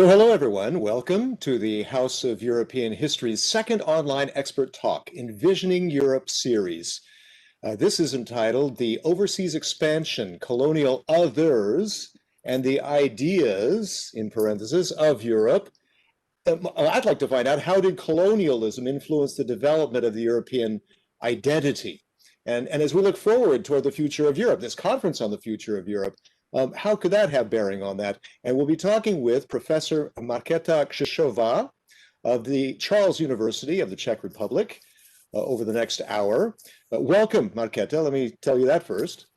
So hello, everyone. Welcome to the House of European History's second online expert talk, Envisioning Europe series. This is entitled The Overseas Expansion, Colonial Others, and the Ideas, in parentheses, of Europe. I'd like to find out, how did colonialism influence the development of the European identity? And as we look forward toward the future of Europe, this conference on the future of Europe, how could that have bearing on that? And we'll be talking with Professor Markéta Křížová of the Charles University of the Czech Republic over the next hour. Welcome, Markéta. Let me tell you that first.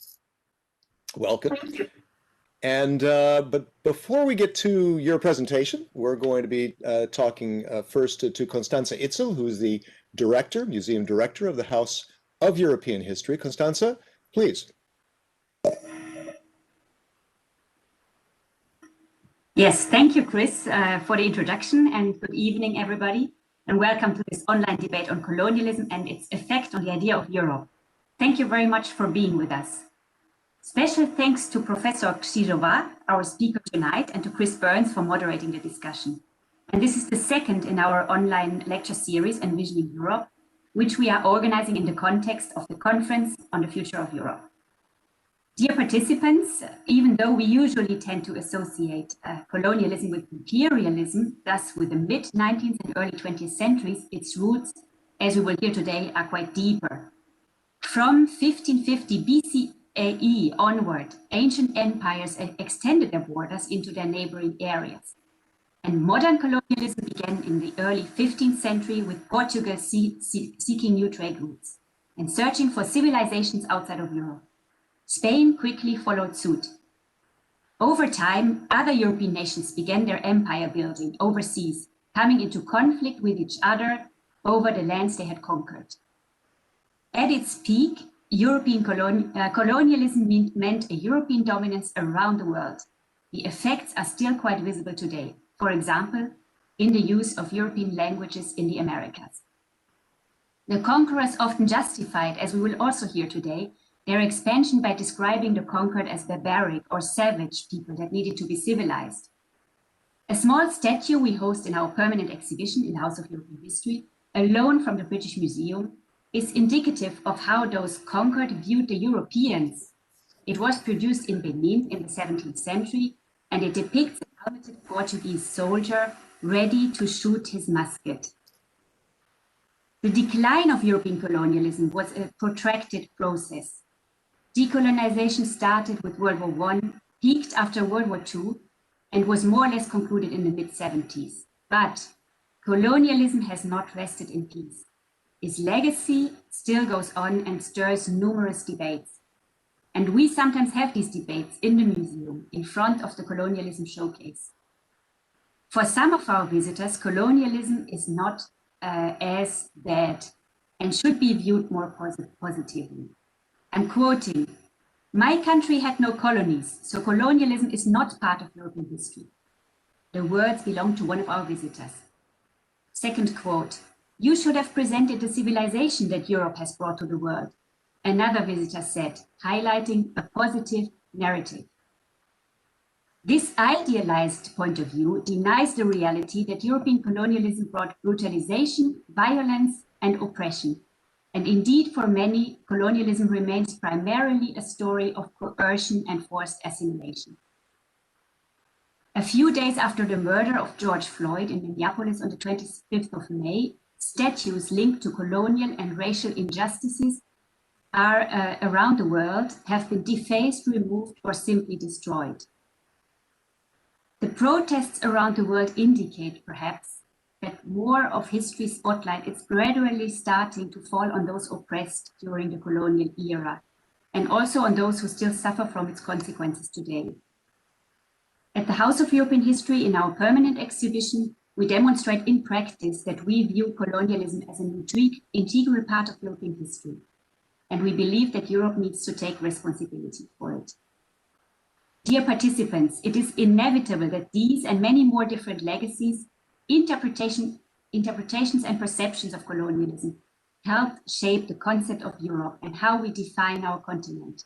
Welcome. Thank you. And but before we get to your presentation, we're going to be talking first to Constanze Itzel, who's the director, museum director of the House of European History. Constanze, please. Yes, thank you, Chris, for the introduction, and good evening, everybody, and welcome to this online debate on colonialism and its effect on the idea of Europe. Thank you very much for being with us. Special thanks to Professor Křížová, our speaker tonight, and to Chris Burns for moderating the discussion. And this is the second in our online lecture series, Envisioning Europe, which we are organizing in the context of the Conference on the Future of Europe. Dear participants, even though we usually tend to associate colonialism with imperialism, thus with the mid-19th and early 20th centuries, its roots, as we will hear today, are quite deeper. From 1550 BCE onward, ancient empires extended their borders into their neighboring areas. And modern colonialism began in the early 15th century with Portugal seeking new trade routes and searching for civilizations outside of Europe. Spain quickly followed suit. Over time, other European nations began their empire building overseas, coming into conflict with each other over the lands they had conquered. At its peak, European colonialism meant a European dominance around the world. The effects are still quite visible today, for example, in the use of European languages in the Americas. The conquerors often justified, as we will also hear today, their expansion by describing the conquered as barbaric or savage people that needed to be civilized. A small statue we host in our permanent exhibition in the House of European History, a loan from the British Museum, is indicative of how those conquered viewed the Europeans. It was produced in Benin in the 17th century, and it depicts a helmeted Portuguese soldier ready to shoot his musket. The decline of European colonialism was a protracted process. Decolonization started with World War I, peaked after World War II, and was more or less concluded in the mid-70s. But colonialism has not rested in peace. Its legacy still goes on and stirs numerous debates. And we sometimes have these debates in the museum, in front of the colonialism showcase. For some of our visitors, colonialism is not as bad and should be viewed more positively. I'm quoting, "My country had no colonies, so colonialism is not part of European history." The words belong to one of our visitors. Second quote, "You should have presented the civilization that Europe has brought to the world," another visitor said, highlighting a positive narrative. This idealized point of view denies the reality that European colonialism brought brutalization, violence, and oppression. And indeed, for many, colonialism remains primarily a story of coercion and forced assimilation. A few days after the murder of George Floyd in Minneapolis on the 25th of May, statues linked to colonial and racial injustices around the world have been defaced, removed, or simply destroyed. The protests around the world indicate, perhaps, that more of history's spotlight is gradually starting to fall on those oppressed during the colonial era, and also on those who still suffer from its consequences today. At the House of European History, in our permanent exhibition, we demonstrate in practice that we view colonialism as an integral part of European history, and we believe that Europe needs to take responsibility for it. Dear participants, it is inevitable that these and many more different legacies, interpretations and perceptions of colonialism helped shape the concept of Europe and how we define our continent.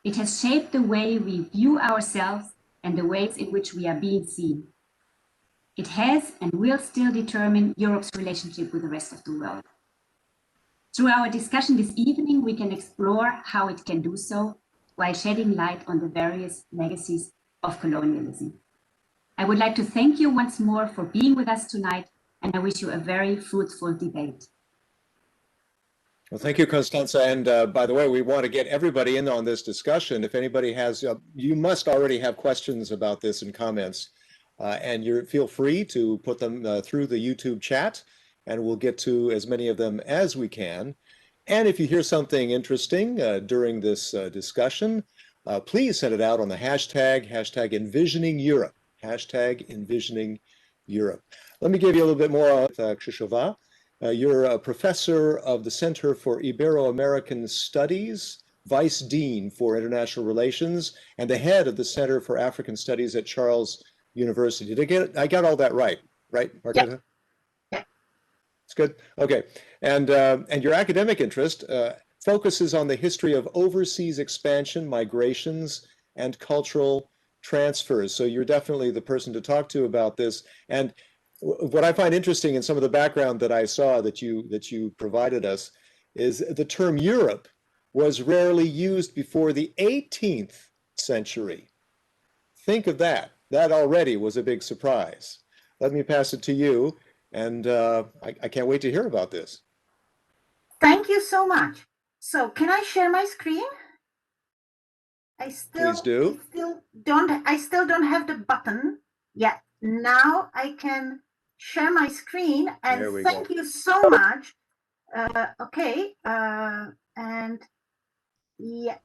It has shaped the way we view ourselves and the ways in which we are being seen. It has and will still determine Europe's relationship with the rest of the world. Through our discussion this evening, we can explore how it can do so while shedding light on the various legacies of colonialism. I would like to thank you once more for being with us tonight, and I wish you a very fruitful debate. Well, thank you, Constanze. And by the way, we want to get everybody in on this discussion. If anybody has, you must already have questions about this and comments, and feel free to put them through the YouTube chat, and we'll get to as many of them as we can. And if you hear something interesting during this discussion, please send it out on the hashtag Envisioning Europe, hashtag Envisioning Europe. Let me give you a little bit more on Křížová. You're a professor of the Center for Ibero-American Studies, Vice Dean for International Relations, and the head of the Center for African Studies at Charles University. I got all that right, Markéta? Yeah. It's good. Okay. And your academic interest focuses on the history of overseas expansion, migrations, and cultural transfers. So you're definitely the person to talk to about this. And what I find interesting in some of the background that I saw that you provided us is the term Europe was rarely used before the 18th century. Think of that. That already was a big surprise. Let me pass it to you, and I can't wait to hear about this. Thank you so much. So can I share my screen? Please do. I still don't have the button yet. Now I can share my screen, and thank you so much. Okay, and yeah,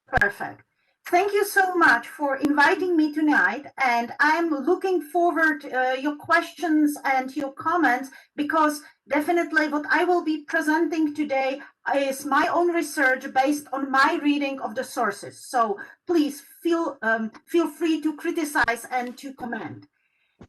perfect. Thank you so much for inviting me tonight, and I'm looking forward to your questions and your comments, because definitely what I will be presenting today is my own research based on my reading of the sources. So please feel free to criticize and to comment.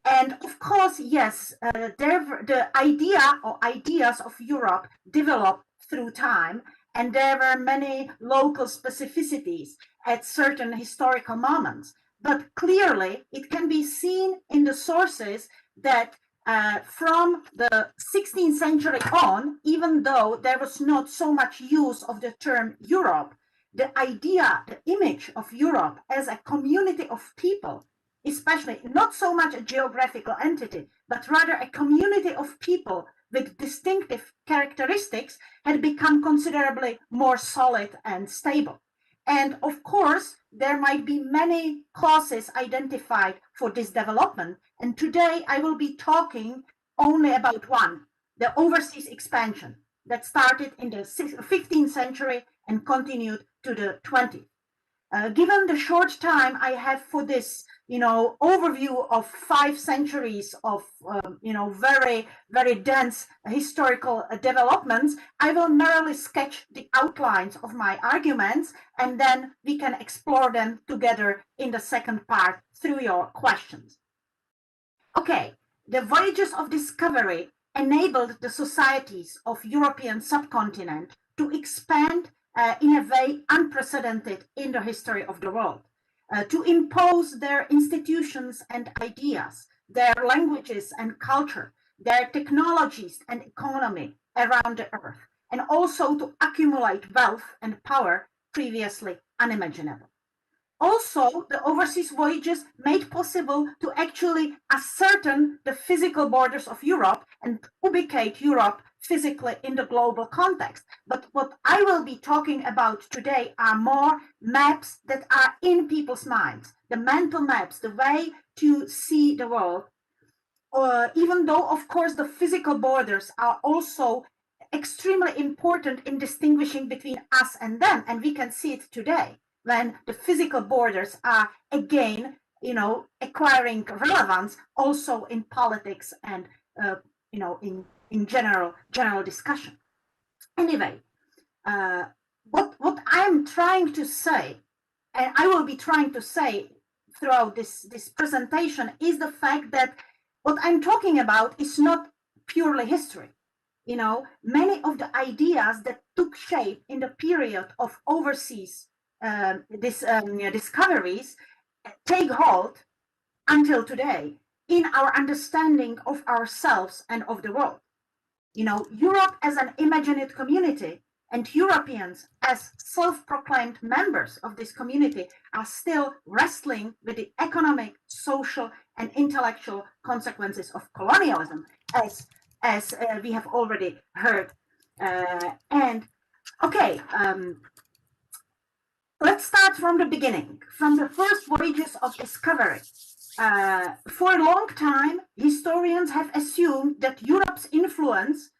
And of course, yes, the idea or ideas of Europe developed through time, and there were many local specificities at certain historical moments. But clearly, it can be seen in the sources that from the 16th century on, even though there was not so much use of the term Europe, the idea, the image of Europe as a community of people, especially not so much a geographical entity, but rather a community of people with distinctive characteristics, had become considerably more solid and stable. And of course, there might be many causes identified for this development. And today I will be talking only about one, the overseas expansion that started in the 15th century and continued to the 20th. Given the short time I have for this, overview of 5 centuries of, very, very dense historical developments, I will merely sketch the outlines of my arguments, and then we can explore them together in the second part through your questions. Okay, the voyages of discovery enabled the societies of European subcontinent to expand in a way unprecedented in the history of the world, to impose their institutions and ideas, their languages and culture, their technologies and economy around the earth, and also to accumulate wealth and power previously unimaginable. Also, the overseas voyages made possible to actually ascertain the physical borders of Europe and ubicate Europe physically in the global context. But what I will be talking about today are more maps that are in people's minds, the mental maps, the way to see the world. Even though, of course, the physical borders are also extremely important in distinguishing between us and them, and we can see it today, when the physical borders are again, acquiring relevance also in politics and, in general discussion. Anyway, what I'm trying to say, and I will be trying to say throughout this presentation, is the fact that what I'm talking about is not purely history. Many of the ideas that took shape in the period of overseas discoveries take hold until today in our understanding of ourselves and of the world. You know, Europe as an imagined community and Europeans as self-proclaimed members of this community are still wrestling with the economic, social, and intellectual consequences of colonialism, as we have already heard. Let's start from the beginning, from the first voyages of discovery. For a long time, historians have assumed that Europe's influence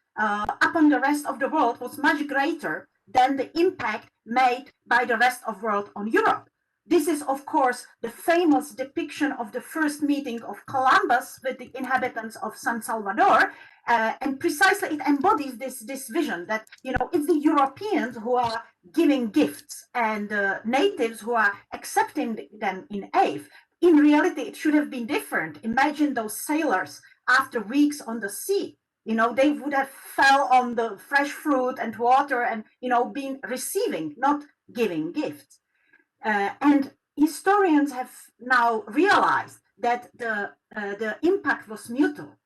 upon the rest of the world was much greater than the impact made by the rest of the world on Europe. This is, of course, the famous depiction of the first meeting of Columbus with the inhabitants of San Salvador, and precisely it embodies this vision that, you know, it's the Europeans who are giving gifts and natives who are accepting them in aid. In reality, it should have been different. Imagine those sailors after weeks on the sea. You know, they would have fell on the fresh fruit and water and, you know, been receiving, not giving gifts. And historians have now realized that the impact was mutual.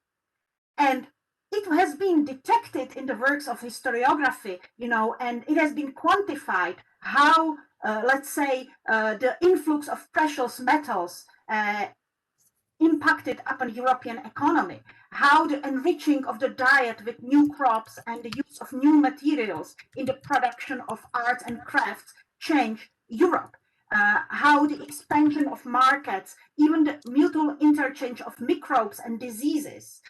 And it has been detected in the works of historiography, you know, and it has been quantified how, let's say, the influx of precious metals impacted upon European economy, how the enriching of the diet with new crops and the use of new materials in the production of arts and crafts changed Europe, how the expansion of markets, even the mutual interchange of microbes and diseases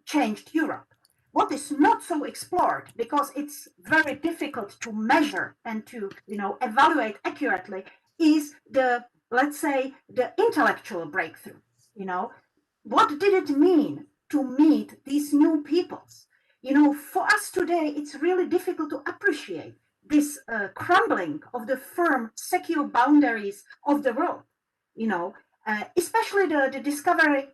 changed Europe. What is not so explored, because it's very difficult to measure and to, you know, evaluate accurately, is the, let's say, the intellectual breakthrough. You know, what did it mean to meet these new peoples? You know, for us today, it's really difficult to appreciate this crumbling of the firm, secure boundaries of the world. You know, especially the discovery,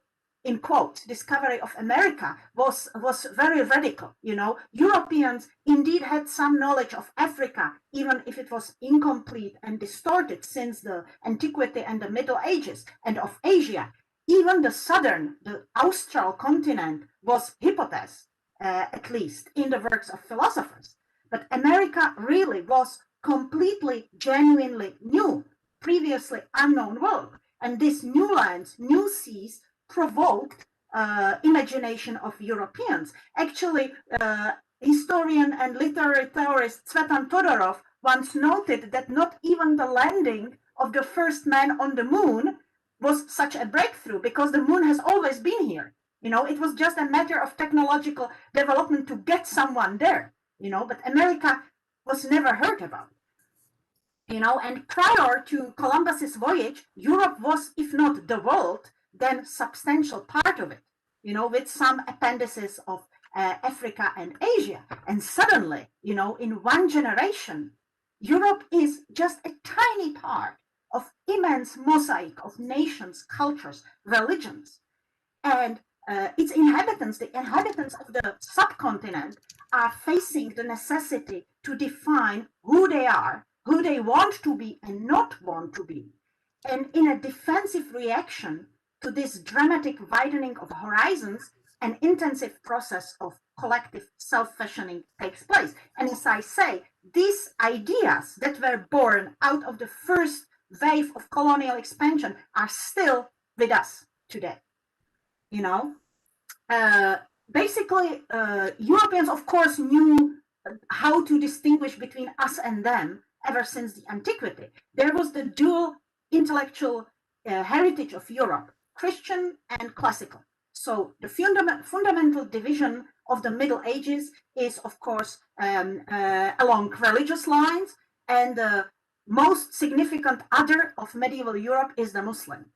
in quote, discovery of America was very radical. You know, Europeans indeed had some knowledge of Africa, even if it was incomplete and distorted since the antiquity and the Middle Ages, and of Asia. Even the southern, the austral continent was hypothesized, at least in the works of philosophers. But America really was completely, genuinely new, previously unknown world. And these new lands, new seas, provoked imagination of Europeans. Actually, historian and literary theorist Tsvetan Todorov once noted that not even the landing of the first man on the moon was such a breakthrough, because the moon has always been here. You know, it was just a matter of technological development to get someone there, you know, but America was never heard about. You know, and prior to Columbus's voyage, Europe was, if not the world, then substantial part of it, you know, with some appendices of Africa and Asia. And suddenly, you know, in one generation, Europe is just a tiny part of immense mosaic of nations, cultures, religions. And its inhabitants, the inhabitants of the subcontinent, are facing the necessity to define who they are, who they want to be and not want to be. And in a defensive reaction to this dramatic widening of horizons, an intensive process of collective self-fashioning takes place. And as I say, these ideas that were born out of the first wave of colonial expansion are still with us today. You know, basically, Europeans, of course, knew how to distinguish between us and them ever since the antiquity. There was the dual intellectual heritage of Europe, Christian and classical. So the fundamental division of the Middle Ages is, of course, along religious lines, and the most significant other of medieval Europe is the Muslim.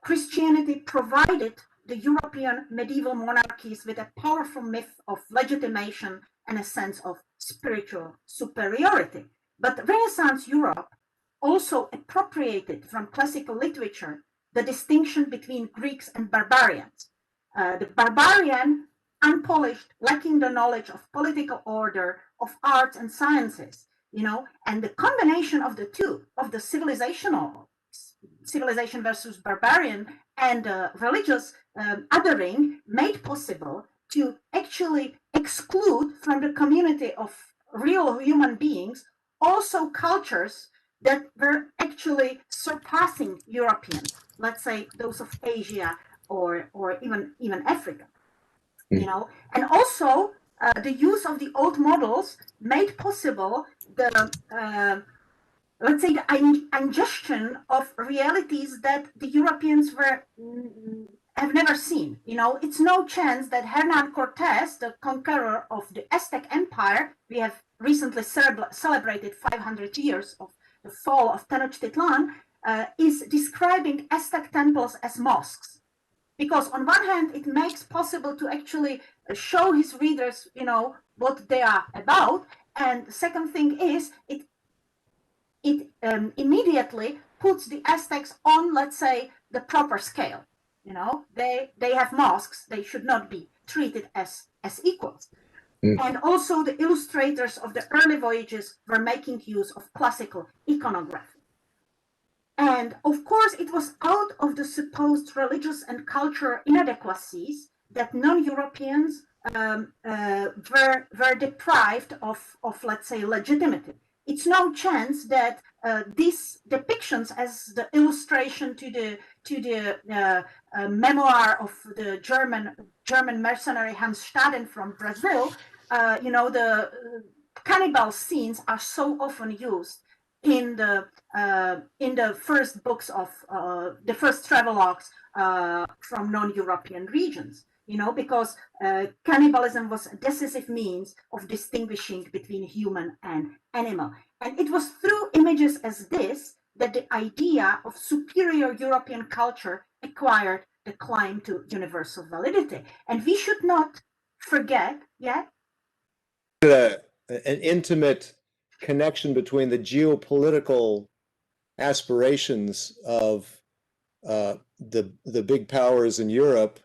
Christianity provided the European medieval monarchies with a powerful myth of legitimation and a sense of spiritual superiority. But Renaissance Europe also appropriated from classical literature the distinction between Greeks and barbarians. The barbarian, unpolished, lacking the knowledge of political order, of arts and sciences, you know, and the combination of the two, of the civilizational civilization versus barbarian and religious othering made possible to actually exclude from the community of real human beings also cultures that were actually surpassing European, let's say those of Asia or even Africa, you know, and also the use of the old models made possible the let's say the ingestion of realities that the Europeans have never seen. You know, it's no chance that Hernán Cortés, the conqueror of the Aztec Empire, we have recently celebrated 500 years of the fall of Tenochtitlan, is describing Aztec temples as mosques. Because on one hand, it makes possible to actually show his readers, you know, what they are about. And the second thing is, it immediately puts the Aztecs on, let's say, the proper scale. You know, they have mosques, they should not be treated as equals. And also the illustrators of the early voyages were making use of classical iconography. And of course, it was out of the supposed religious and cultural inadequacies that non-Europeans were deprived of, let's say, legitimacy. It's no chance that these depictions, as the illustration to the memoir of the German mercenary Hans Staden from Brazil, you know, the cannibal scenes are so often used in the first books of the first travelogues from non-European regions. You know, because cannibalism was a decisive means of distinguishing between human and animal. And it was through images as this that the idea of superior European culture acquired the claim to universal validity. And we should not forget, an intimate connection between the geopolitical aspirations of the big powers in Europe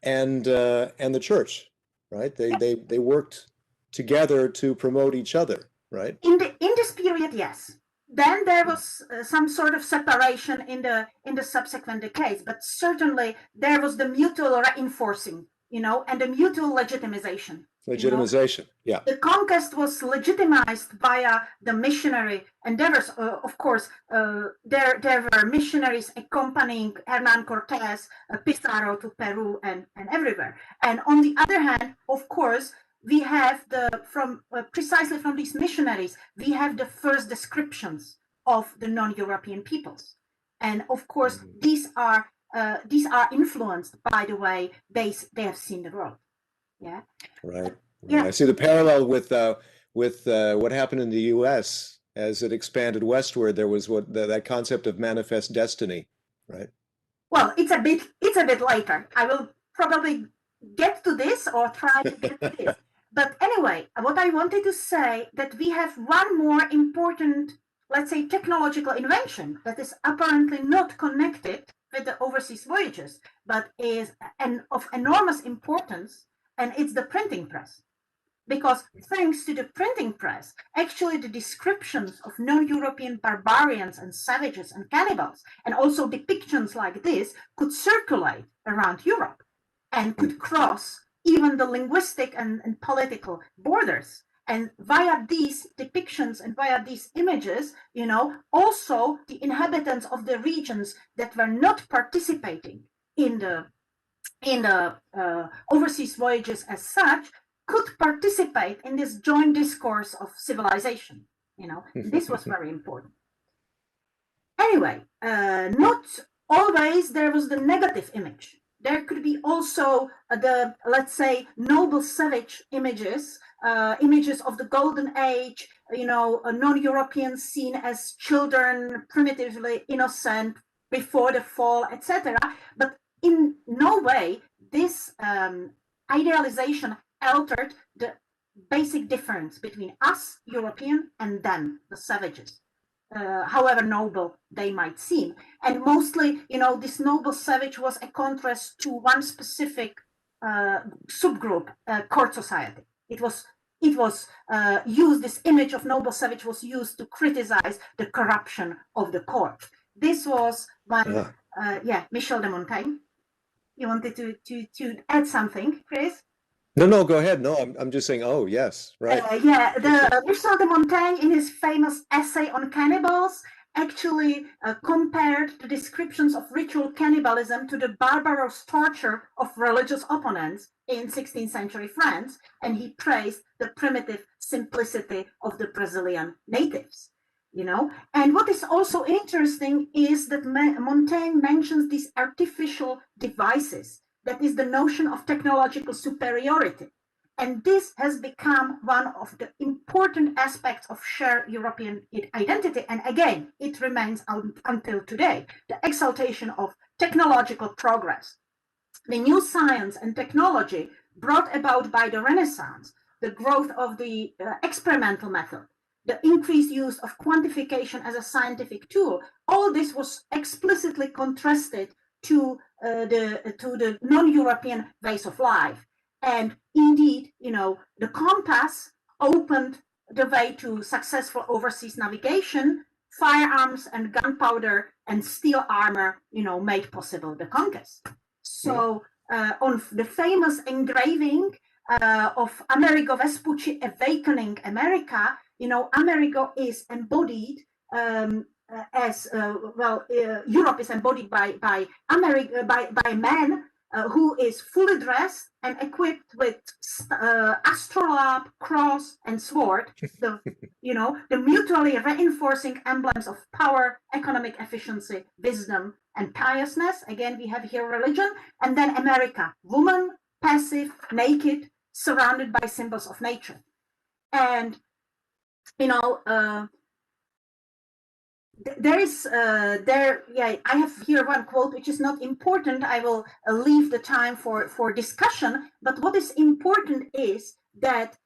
and the church, right? They worked together to promote each other, right? In this period, yes. Then there was some sort of separation in the subsequent decades, but certainly there was the mutual reinforcing, you know, and the mutual legitimization. Legitimization, you know? Yeah. The conquest was legitimized via the missionary endeavors. Of course, there were missionaries accompanying Hernán Cortés, Pizarro to Peru and everywhere. And on the other hand, of course, we have precisely from these missionaries, we have the first descriptions of the non-European peoples. And of course, these are influenced by the way they have seen the world. Yeah. Right. Yeah. I see the parallel with what happened in the U.S. as it expanded westward. There was that concept of manifest destiny, right? Well, it's a bit later. I will probably get to this or try to get to this. But anyway, what I wanted to say that we have one more important, let's say, technological invention that is apparently not connected with the overseas voyages, but is of enormous importance. And it's the printing press. Because thanks to the printing press, actually the descriptions of non-European barbarians and savages and cannibals, and also depictions like this, could circulate around Europe and could cross even the linguistic and political borders. And via these depictions and via these images, you know, also the inhabitants of the regions that were not participating in the overseas voyages as such could participate in this joint discourse of civilization. You know, this was very important. Anyway, not always there was the negative image. There could be also the, let's say, noble savage images, images of the golden age, you know, non-Europeans seen as children, primitively innocent before the fall, etc. But in no way this idealization altered the basic difference between us, European, and them, the savages, however noble they might seem. And mostly, you know, this noble savage was a contrast to one specific subgroup, court society. It was used, this image of noble savage was used to criticize the corruption of the court. this was one, Michel de Montaigne. You wanted to add something, Chris? No, go ahead. No, I'm just saying, oh, yes, right. Michel de Montaigne, in his famous essay on cannibals, actually compared the descriptions of ritual cannibalism to the barbarous torture of religious opponents in 16th century France, and he praised the primitive simplicity of the Brazilian natives. And what is also interesting is that Montaigne mentions these artificial devices, that is the notion of technological superiority. And this has become one of the important aspects of shared European identity. And again, it remains until today, the exaltation of technological progress. The new science and technology brought about by the Renaissance, the growth of the experimental method, the increased use of quantification as a scientific tool, all this was explicitly contrasted to the non-European ways of life. And indeed, the compass opened the way to successful overseas navigation, firearms and gunpowder and steel armor, made possible the conquest. So on the famous engraving of Amerigo Vespucci Awakening America, Amerigo is embodied as Europe is embodied by America, by man who is fully dressed and equipped with astrolabe, cross, and sword. The mutually reinforcing emblems of power, economic efficiency, wisdom, and piousness. Again, we have here religion, and then America, woman, passive, naked, surrounded by symbols of nature. And I have here one quote which is not important. I will leave the time for discussion. But what is important is that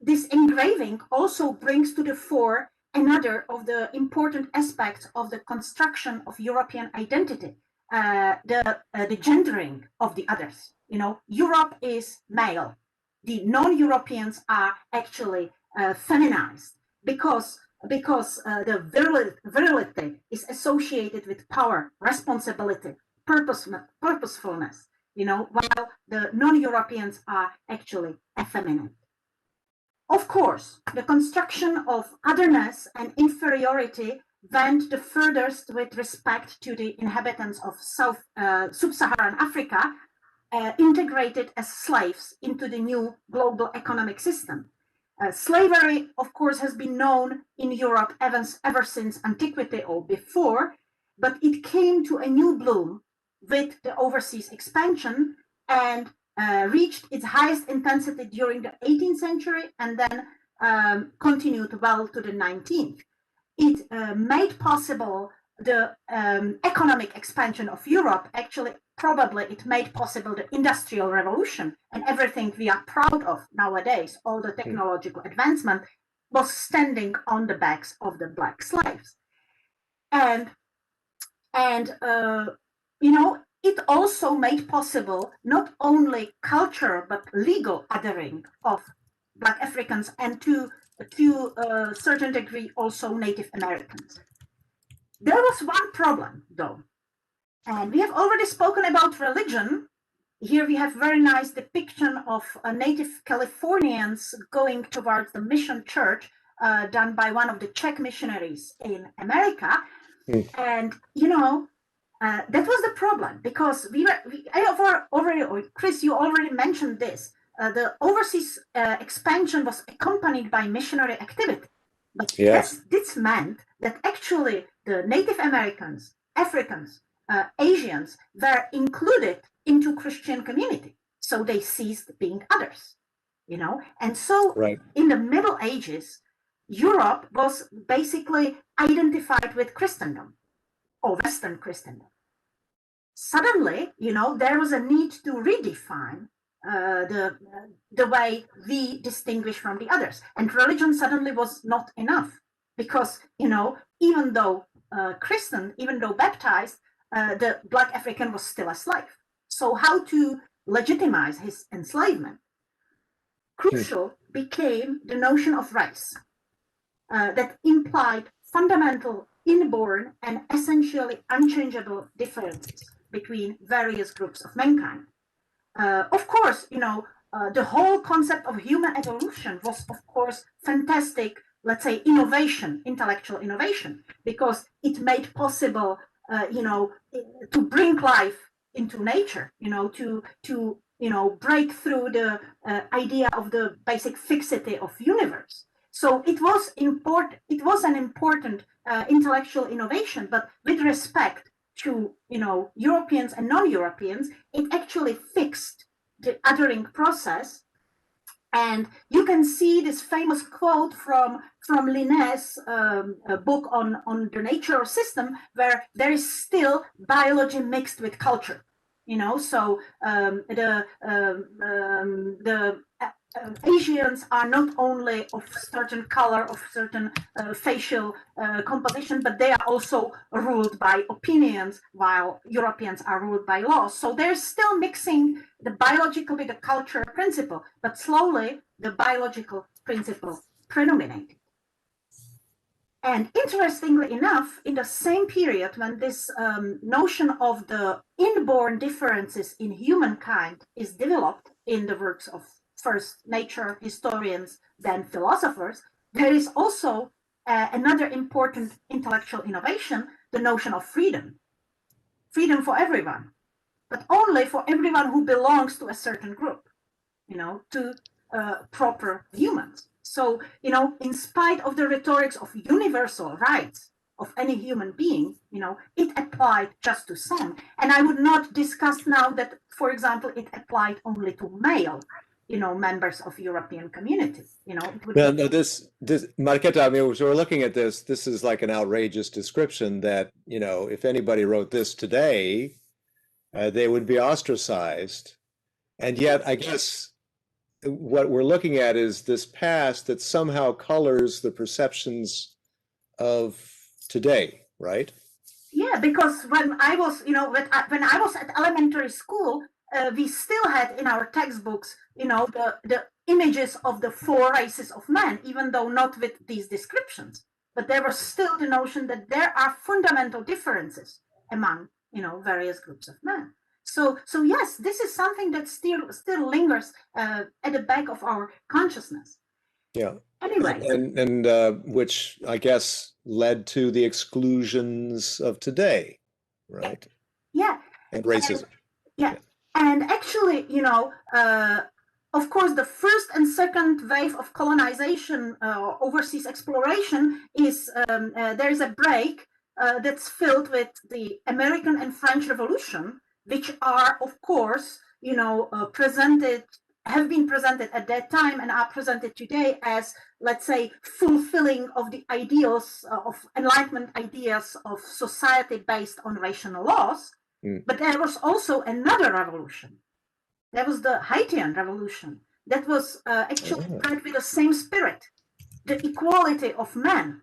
this engraving also brings to the fore another of the important aspects of the construction of European identity, the gendering of the others. Europe is male. The non-Europeans are actually feminized because the virility is associated with power, responsibility, purposefulness, while the non-Europeans are actually effeminate. Of course, the construction of otherness and inferiority went the furthest with respect to the inhabitants of sub-Saharan Africa, integrated as slaves into the new global economic system. Slavery, of course, has been known in Europe ever since antiquity or before, but it came to a new bloom with the overseas expansion and reached its highest intensity during the 18th century and then continued well to the 19th. It made possible the economic expansion of Europe. Actually, probably it made possible the Industrial Revolution, and everything we are proud of nowadays, all the technological advancement, was standing on the backs of the black slaves. And it also made possible not only cultural but legal othering of Black Africans and to a certain degree also Native Americans. There was one problem though, and we have already spoken about religion. Here we have very nice depiction of Native Californians going towards the mission church done by one of the Czech missionaries in America. And that was the problem, because Chris, you already mentioned this. The overseas expansion was accompanied by missionary activity. But yes, this meant that actually the Native Americans, Africans, Asians were included into Christian community. So they ceased being others, And so in the Middle Ages, Europe was basically identified with Christendom or Western Christendom. Suddenly, there was a need to redefine the way we distinguish from the others. And religion suddenly was not enough because, even though Christian, even though baptized, the Black African was still a slave. So how to legitimize his enslavement? Crucial became the notion of race that implied fundamental inborn and essentially unchangeable differences between various groups of mankind. Of course, the whole concept of human evolution was, of course, fantastic, let's say, innovation, intellectual innovation, because it made possible, to bring life into nature, to break through the idea of the basic fixity of universe. So it was important. It was an important intellectual innovation, but with respect to Europeans and non-Europeans, it actually fixed the othering process. And you can see this famous quote from Linné's book on the nature of system, where there is still biology mixed with culture. So the Asians are not only of certain color, of certain facial composition, but they are also ruled by opinions, while Europeans are ruled by laws. So they're still mixing the biological with the cultural principle, but slowly the biological principle predominated. And interestingly enough, in the same period when this notion of the inborn differences in humankind is developed in the works of first nature historians, then philosophers, there is also another important intellectual innovation, the notion of freedom. Freedom for everyone, but only for everyone who belongs to a certain group, to proper humans. So, in spite of the rhetorics of universal rights of any human being, it applied just to some. And I would not discuss now that, for example, it applied only to male, members of European community. This Markéta, I mean, we're looking at this. This is like an outrageous description that, if anybody wrote this today, they would be ostracized. And yet, I guess what we're looking at is this past that somehow colors the perceptions of today, right? Yeah, because when I was, when I was at elementary school, we still had in our textbooks, the images of the four races of men, even though not with these descriptions. But there was still the notion that there are fundamental differences among, various groups of men. So yes, this is something that still lingers at the back of our consciousness. Yeah. Anyway. And which I guess led to the exclusions of today, right? Yeah. And racism. Yeah. And actually, of course, the first and second wave of colonization, overseas exploration is, there is a break that's filled with the American and French Revolution, which are, of course, have been presented at that time and are presented today as, let's say, fulfilling of the ideals of Enlightenment ideas of society based on rational laws. But there was also another revolution. There was the Haitian Revolution that was actually bred with the same spirit, the equality of men,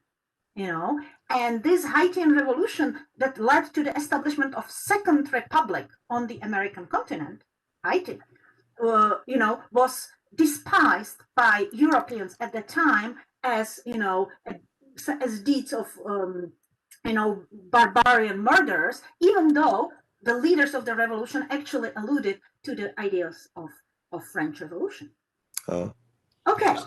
and this Haitian Revolution that led to the establishment of Second Republic on the American continent, Haiti, was despised by Europeans at the time as, as deeds of, barbarian murders, even though the leaders of the revolution actually alluded to the ideas of French Revolution. Oh. Okay.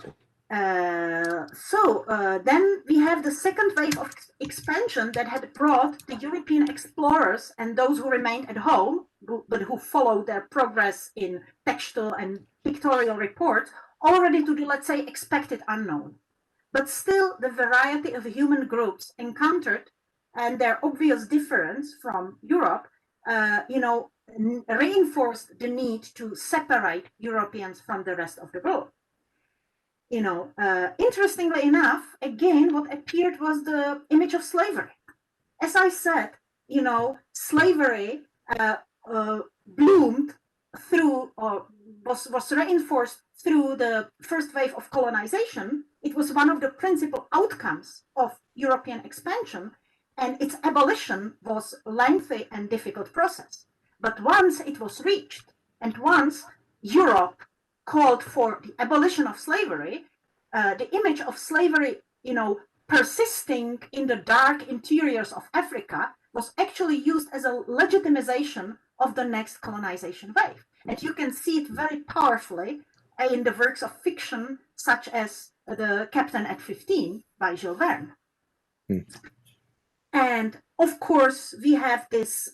So then we have the second wave of expansion that had brought the European explorers and those who remained at home, but who followed their progress in textual and pictorial reports, already to the, let's say, expected unknown. But still, the variety of human groups encountered and their obvious difference from Europe, reinforced the need to separate Europeans from the rest of the world. Interestingly enough, again, what appeared was the image of slavery. As I said, slavery bloomed through, or was reinforced through the first wave of colonization. It was one of the principal outcomes of European expansion, and its abolition was a lengthy and difficult process. But once it was reached, and once Europe called for the abolition of slavery, the image of slavery, persisting in the dark interiors of Africa was actually used as a legitimization of the next colonization wave. And you can see it very powerfully in the works of fiction, such as The Captain at 15 by Jules Verne. And of course, we have this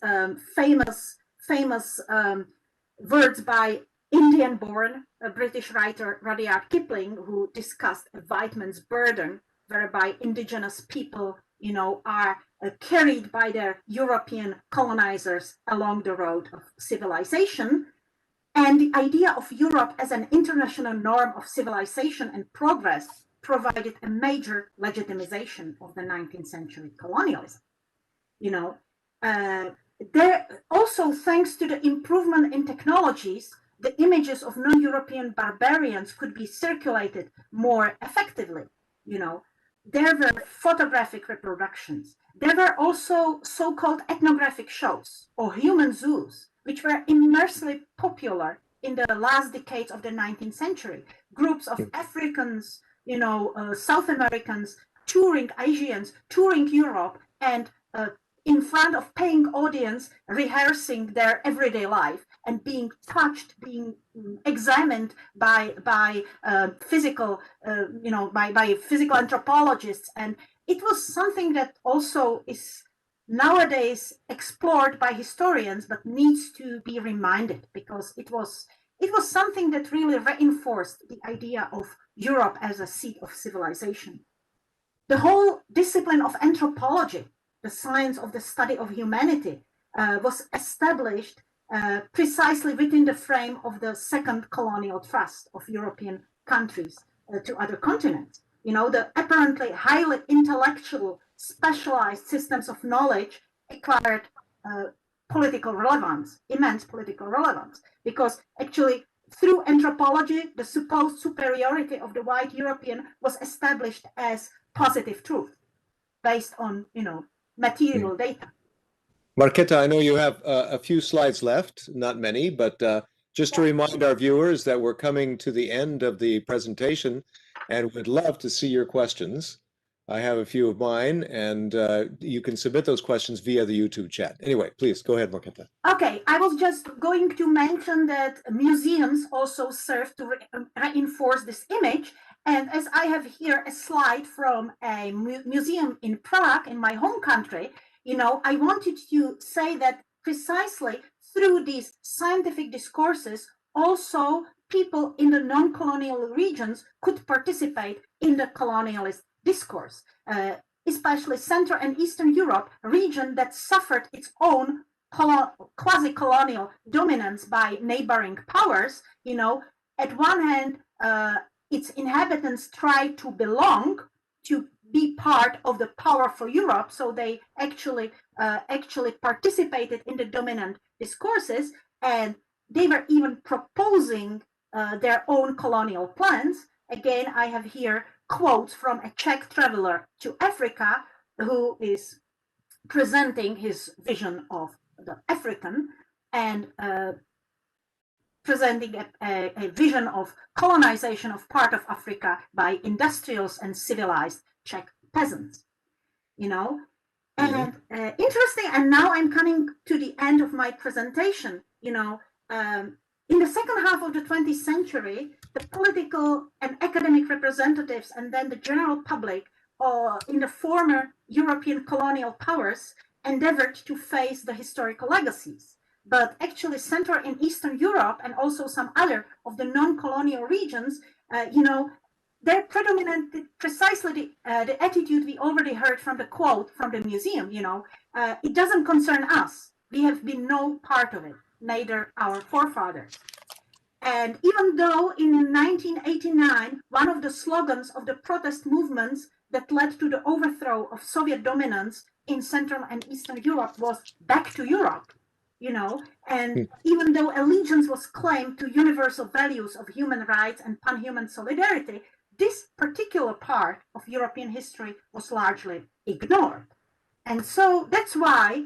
famous words by Indian-born British writer Rudyard Kipling, who discussed a white man's burden, whereby indigenous people, you know, are carried by their European colonizers along the road of civilization. And the idea of Europe as an international norm of civilization and progress provided a major legitimization of the 19th century colonialism. You know, there also, thanks to the improvement in technologies, the images of non-European barbarians could be circulated more effectively. You know, there were photographic reproductions. There were also so-called ethnographic shows or human zoos, which were immensely popular in the last decades of the 19th century. Groups of Africans, you know, South Americans, touring Asians, touring Europe, and in front of paying audience, rehearsing their everyday life and being touched, being examined by physical, you know, by physical anthropologists. And it was something that also is nowadays explored by historians, but needs to be reminded, because it was something that really reinforced the idea of Europe as a seat of civilization. The whole discipline of anthropology, the science of the study of humanity, was established precisely within the frame of the second colonial trust of European countries to other continents. You know, the apparently highly intellectual, specialized systems of knowledge acquired political relevance, immense political relevance, because actually through anthropology, the supposed superiority of the white European was established as positive truth based on, you know, material data. Markéta, I know you have a few slides left, not many, but just to remind our viewers that we're coming to the end of the presentation and would love to see your questions. I have a few of mine, and you can submit those questions via the YouTube chat. Anyway, please go ahead, Markéta. Okay, I was just going to mention that museums also serve to reinforce this image. And as I have here a slide from a museum in Prague, in my home country, you know, I wanted to say that precisely through these scientific discourses, also people in the non-colonial regions could participate in the colonialist discourse, especially Central and Eastern Europe, a region that suffered its own quasi-colonial dominance by neighboring powers. You know, at one hand, its inhabitants tried to belong, to be part of the powerful Europe, so they actually participated in the dominant discourses, and they were even proposing their own colonial plans. Again, I have here quotes from a Czech traveler to Africa who is presenting his vision of the African and presenting a vision of colonization of part of Africa by industrials and civilized Czech peasants, you know. And interesting, and now I'm coming to the end of my presentation, you know, in the second half of the 20th century, the political and academic representatives and then the general public in the former European colonial powers endeavored to face the historical legacies. But actually Central and Eastern Europe and also some other of the non-colonial regions, you know, they're predominantly precisely the attitude we already heard from the quote from the museum, you know, it doesn't concern us. We have been no part of it, neither our forefathers. And even though in 1989, one of the slogans of the protest movements that led to the overthrow of Soviet dominance in Central and Eastern Europe was "Back to Europe," you know, and even though allegiance was claimed to universal values of human rights and pan-human solidarity, this particular part of European history was largely ignored. And so that's why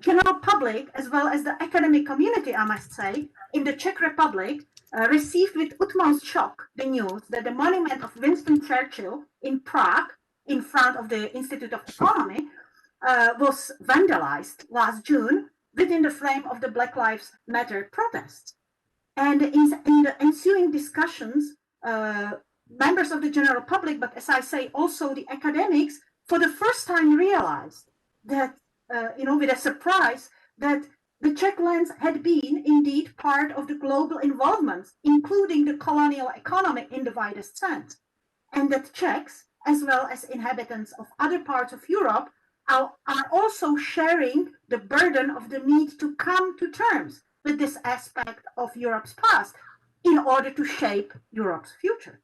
general public, as well as the academic community, I must say, in the Czech Republic, received with utmost shock the news that the monument of Winston Churchill in Prague in front of the Institute of Economy was vandalized last June within the frame of the Black Lives Matter protests. And in the ensuing discussions, members of the general public, but as I say, also the academics, for the first time realized that, with a surprise, that the Czech lands had been indeed part of the global involvement, including the colonial economy in the widest sense, and that Czechs, as well as inhabitants of other parts of Europe, are also sharing the burden of the need to come to terms with this aspect of Europe's past in order to shape Europe's future.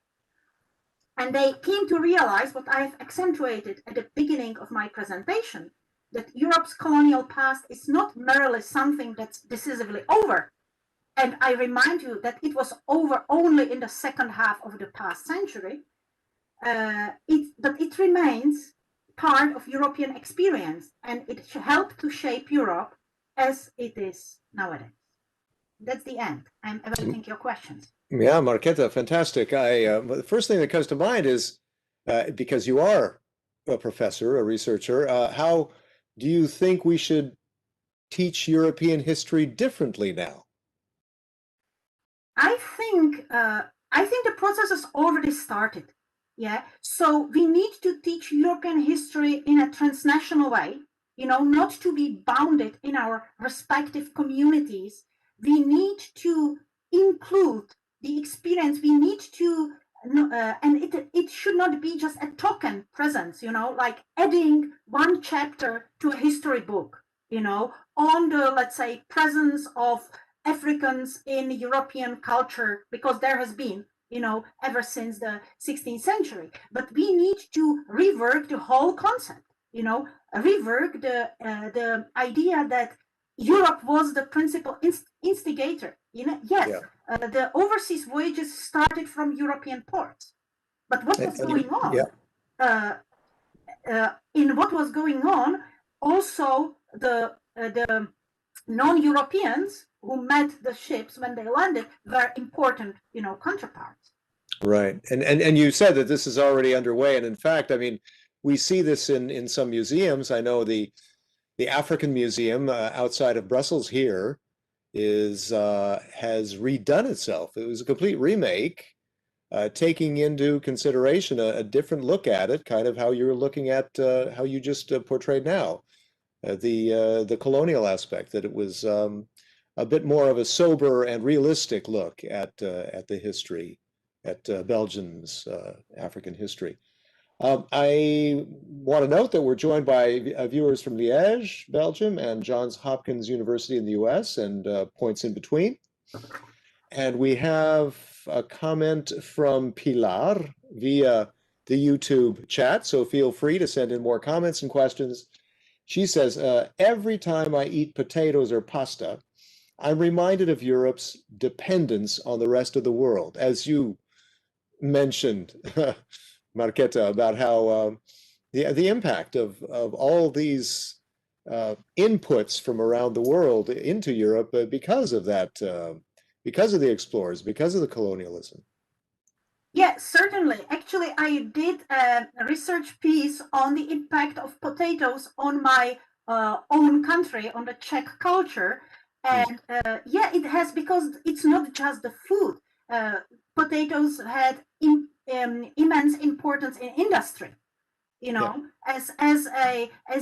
And they came to realize what I've accentuated at the beginning of my presentation, that Europe's colonial past is not merely something that's decisively over. And I remind you that it was over only in the second half of the past century, but it remains part of European experience, and it helped to shape Europe as it is nowadays. That's the end. I'm awaiting your questions. Yeah, Markéta, fantastic. The first thing that comes to mind is, because you are a professor, a researcher, how do you think we should teach European history differently now? I think the process has already started. Yeah, so we need to teach European history in a transnational way, not to be bounded in our respective communities. We need to include the experience. We need to, and it should not be just a token presence, like adding one chapter to a history book, on the, let's say, presence of Africans in European culture, because there has been, ever since the 16th century. But we need to rework the whole concept, rework the idea that Europe was the principal instigator. The overseas voyages started from European ports. But what was going on? In what was going on, also the non-Europeans who met the ships when they landed were important, counterparts. Right. And you said that this is already underway. And in fact, I mean, we see this in some museums. I know the African Museum outside of Brussels here has redone itself. It was a complete remake, taking into consideration a different look at it, kind of how you're looking at how you just portrayed now, the colonial aspect, that it was a bit more of a sober and realistic look at the history, at Belgium's African history. I want to note that we're joined by viewers from Liège, Belgium, and Johns Hopkins University in the US, and points in between. And we have a comment from Pilar via the YouTube chat, so feel free to send in more comments and questions. She says, every time I eat potatoes or pasta, I'm reminded of Europe's dependence on the rest of the world. As you mentioned, Markéta, about how the impact of all these inputs from around the world into Europe because of that, because of the explorers, because of the colonialism. Yeah, certainly. Actually, I did a research piece on the impact of potatoes on my own country, on the Czech culture. And it has, because it's not just the food. Potatoes had immense importance in industry, as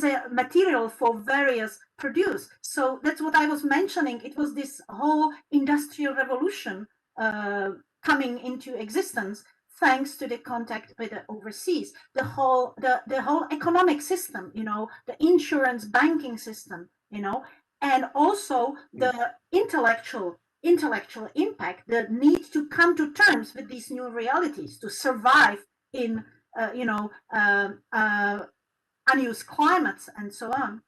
a material for various produce. So that's what I was mentioning. It was this whole industrial revolution coming into existence thanks to the contact with the overseas. The whole economic system, the insurance banking system, and also the intellectual impact, the need to come to terms with these new realities, to survive in unused climates and so on.